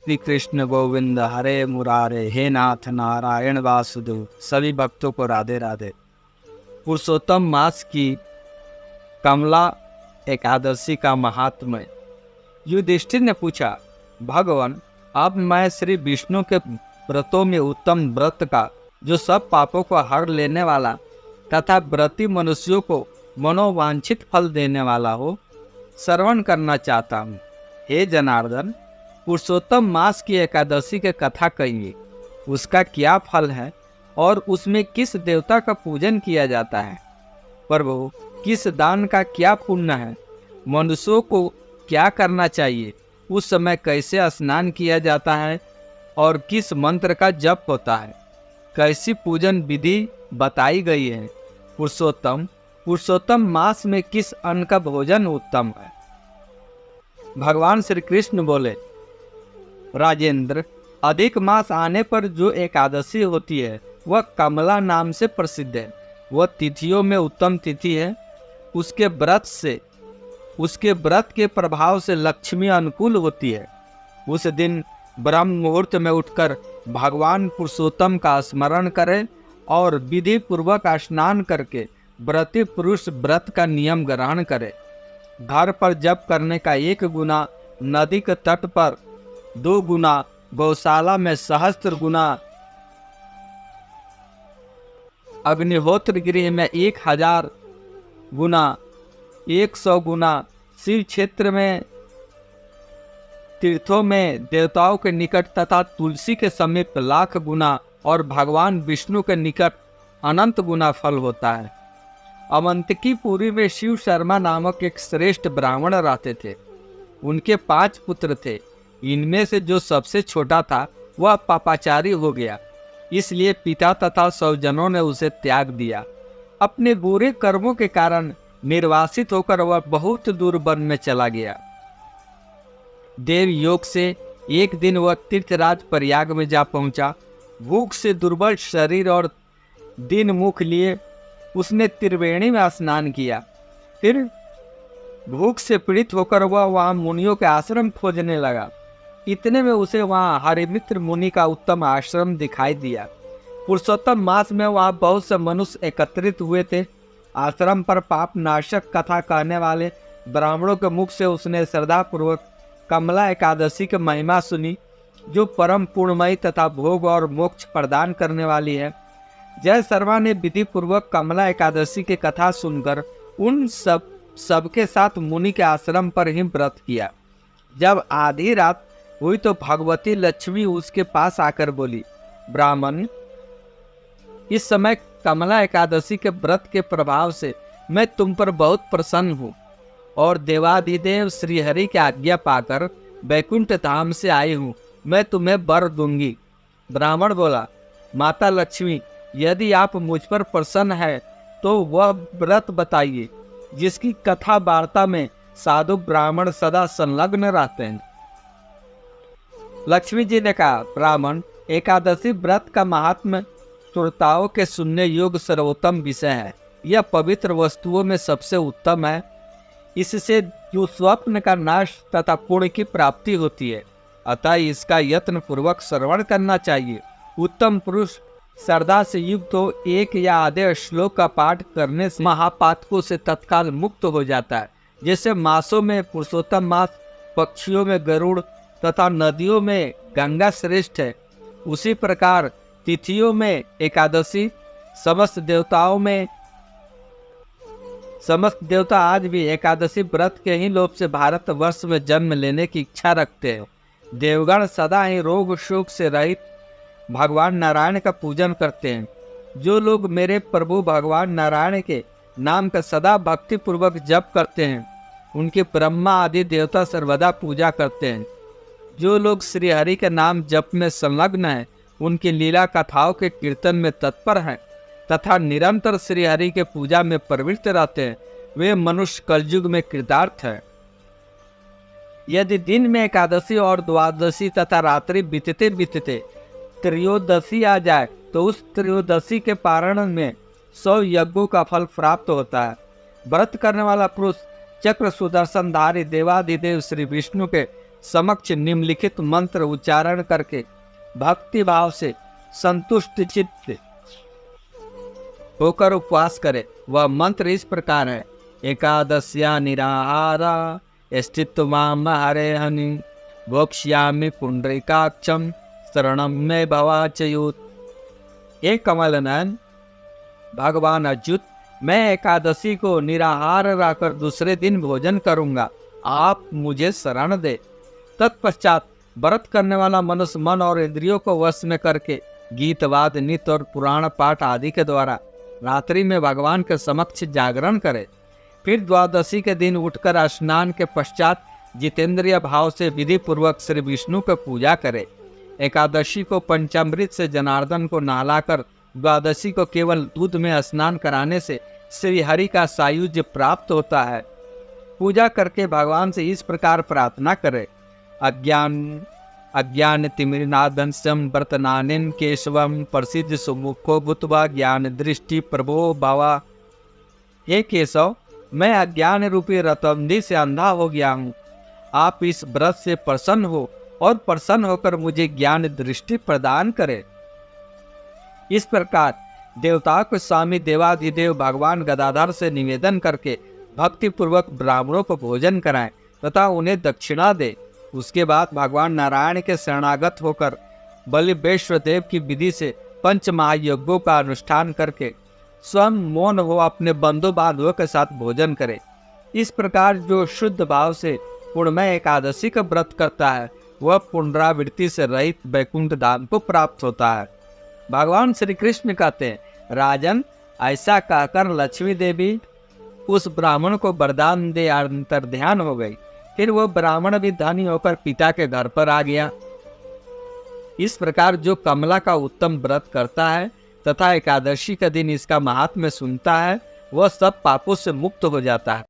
श्री कृष्ण गोविंद हरे मुरारे, हे नाथ नारायण वासुदेव। सभी भक्तों को राधे राधे। पुरुषोत्तम मास की कमला एकादशी का महात्म्य। युधिष्ठिर ने पूछा, भगवान, अब मैं श्री विष्णु के व्रतों में उत्तम व्रत का, जो सब पापों को हर लेने वाला तथा व्रती मनुष्यों को मनोवांछित फल देने वाला हो, श्रवण करना चाहता हूँ। हे जनार्दन, पुरुषोत्तम मास की एकादशी की कथा कहिए। उसका क्या फल है और उसमें किस देवता का पूजन किया जाता है? प्रभु, किस दान का क्या पुण्य है? मनुष्यों को क्या करना चाहिए? उस समय कैसे स्नान किया जाता है और किस मंत्र का जप होता है? कैसी पूजन विधि बताई गई है? पुरुषोत्तम मास में किस अन्न का भोजन उत्तम है? भगवान श्री कृष्ण बोले, राजेंद्र, अधिक मास आने पर जो एकादशी होती है वह कमला नाम से प्रसिद्ध है। वह तिथियों में उत्तम तिथि है। उसके व्रत के प्रभाव से लक्ष्मी अनुकूल होती है। उस दिन ब्रह्म मुहूर्त में उठकर भगवान पुरुषोत्तम का स्मरण करें और विधि पूर्वक स्नान करके व्रती पुरुष व्रत का नियम ग्रहण करे। घर पर जप करने का 1 गुना, नदी के तट पर 2 गुना, गौशाला में सहस्त्र गुना, अग्निहोत्र गृह में 1000 गुना, 100 गुना, शिव क्षेत्र में, तीर्थों में, देवताओं के निकट तथा तुलसी के समीप 1,00,000 गुना और भगवान विष्णु के निकट अनंत गुना फल होता है। अवंतिकीपुरी में शिव शर्मा नामक एक श्रेष्ठ ब्राह्मण रहते थे। उनके 5 पुत्र थे। इनमें से जो सबसे छोटा था वह पापाचारी हो गया, इसलिए पिता तथा स्वजनों ने उसे त्याग दिया। अपने बुरे कर्मों के कारण निर्वासित होकर वह बहुत दूर वन में चला गया। देव योग से एक दिन वह तीर्थराज प्रयाग में जा पहुंचा। भूख से दुर्बल शरीर और दिन मुख लिए उसने त्रिवेणी में स्नान किया। फिर भूख से पीड़ित होकर वह वहाँ मुनियों के आश्रम खोजने लगा। इतने में उसे वहाँ हरिमित्र मुनि का उत्तम आश्रम दिखाई दिया। पुरुषोत्तम मास में वहाँ बहुत से मनुष्य एकत्रित हुए थे। आश्रम पर पाप नाशक कथा कहने वाले ब्राह्मणों के मुख से उसने श्रद्धापूर्वक कमला एकादशी की महिमा सुनी, जो परम पूर्णमयी तथा भोग और मोक्ष प्रदान करने वाली है। जय शर्मा ने विधि पूर्वक कमला एकादशी की कथा सुनकर उन सबके साथ मुनि के आश्रम पर ही व्रत किया। जब आधी रात हुई तो भगवती लक्ष्मी उसके पास आकर बोली, ब्राह्मण, इस समय कमला एकादशी के व्रत के प्रभाव से मैं तुम पर बहुत प्रसन्न हूँ और देवाधिदेव श्रीहरि की आज्ञा पाकर वैकुंठ धाम से आई हूँ। मैं तुम्हें वर दूंगी। ब्राह्मण बोला, माता लक्ष्मी, यदि आप मुझ पर प्रसन्न है तो वह व्रत बताइए जिसकी कथा वार्ता में साधु ब्राह्मण सदा संलग्न रहते हैं। लक्ष्मी जी ने कहा, ब्राह्मण, एकादशी व्रत का महात्म्य श्रोताओं के सुनने योग्य सर्वोत्तम विषय है। यह पवित्र वस्तुओं में सबसे उत्तम है। इससे जो स्वप्न का नाश तथा पुण्य की प्राप्ति होती है, अतः इसका यत्न पूर्वक श्रवण करना चाहिए। उत्तम पुरुष श्रद्धा से युक्त हो 1 या आधे श्लोक का पाठ करने से महापातकों से तत्काल मुक्त हो जाता है। जैसे मासों में पुरुषोत्तम मास, पक्षियों में गरुड़ तथा नदियों में गंगा श्रेष्ठ है, उसी प्रकार तिथियों में एकादशी, समस्त देवता आज भी एकादशी व्रत के ही लोभ से भारतवर्ष में जन्म लेने की इच्छा रखते हैं। देवगण सदा ही रोग शोक से रहित भगवान नारायण का पूजन करते हैं। जो लोग मेरे प्रभु भगवान नारायण के नाम का सदा भक्ति पूर्वक जप करते हैं, उनके ब्रह्मा आदि देवता सर्वदा पूजा करते हैं। जो लोग श्री हरि के नाम जप में संलग्न हैं, उनकी लीला कथाओं के कीर्तन में तत्पर हैं तथा निरंतर श्री हरि के पूजा में प्रवृत्त रहते हैं, वे मनुष्य कलयुग में कृतार्थ हैं। यदि दिन में एकादशी और द्वादशी तथा रात्रि बीतते बीतते त्रयोदशी आ जाए तो उस त्रयोदशी के पारण में 100 यज्ञों का फल प्राप्त होता है। व्रत करने वाला पुरुष चक्र सुदर्शनधारी देवाधिदेव श्री विष्णु के समक्ष निम्नलिखित मंत्र उच्चारण करके भक्ति भाव से संतुष्ट चित्त होकर उपवास करे। वह मंत्र इस प्रकार है। एकादश्या निराहारा स्थित्वाम हरे हनि वक्ष्यामि पुंडरीकाक्षम शरणम में भवाचयुत। हे कमल नयन भगवान अच्युत, मैं एकादशी को निराहार रहकर दूसरे दिन भोजन करूंगा, आप मुझे शरण दे। तत्पश्चात व्रत करने वाला मनुष्य मन और इंद्रियों को वश में करके गीतवाद नित्य और पुराण पाठ आदि के द्वारा रात्रि में भगवान के समक्ष जागरण करे। फिर द्वादशी के दिन उठकर स्नान के पश्चात जितेंद्रिय भाव से विधि पूर्वक श्री विष्णु की पूजा करे। एकादशी को पंचामृत से जनार्दन को नहलाकर द्वादशी को केवल दूध में स्नान कराने से श्री हरि का सायुज्य प्राप्त होता है। पूजा करके भगवान से इस प्रकार प्रार्थना करे। अज्ञान तिमिरनादंसम वर्तनानिन केशवम प्रसिद्ध सुमुखो भूतवा ज्ञान दृष्टि प्रभो भावा। हे केशव, मैं अज्ञान रूपी रतंधी से अंधा हो गया हूँ, आप इस व्रत से प्रसन्न हो और प्रसन्न होकर मुझे ज्ञान दृष्टि प्रदान करे। इस प्रकार देवताओं के स्वामी देवाधिदेव भगवान गदाधर से निवेदन करके भक्ति पूर्वक ब्राह्मणों को भोजन कराएं तथा उन्हें दक्षिणा दे। उसके बाद भगवान नारायण के शरणागत होकर बलि वैश्वदेव की विधि से पंच महायज्ञों का अनुष्ठान करके स्वयं मौन हो अपने बंधु बांधवों के साथ भोजन करे। इस प्रकार जो शुद्ध भाव से पूर्णमय एकादशी का व्रत करता है वह पुनरावृत्ति से रहित वैकुंठ धाम को प्राप्त होता है। भगवान श्री कृष्ण कहते हैं, राजन, ऐसा कहकर लक्ष्मी देवी उस ब्राह्मण को वरदान दे अंतर ध्यान हो गई। फिर वो ब्राह्मण भी धनी होकर पिता के घर पर आ गया। इस प्रकार जो कमला का उत्तम व्रत करता है तथा एकादशी का दिन इसका महात्म्य सुनता है वह सब पापों से मुक्त हो जाता है।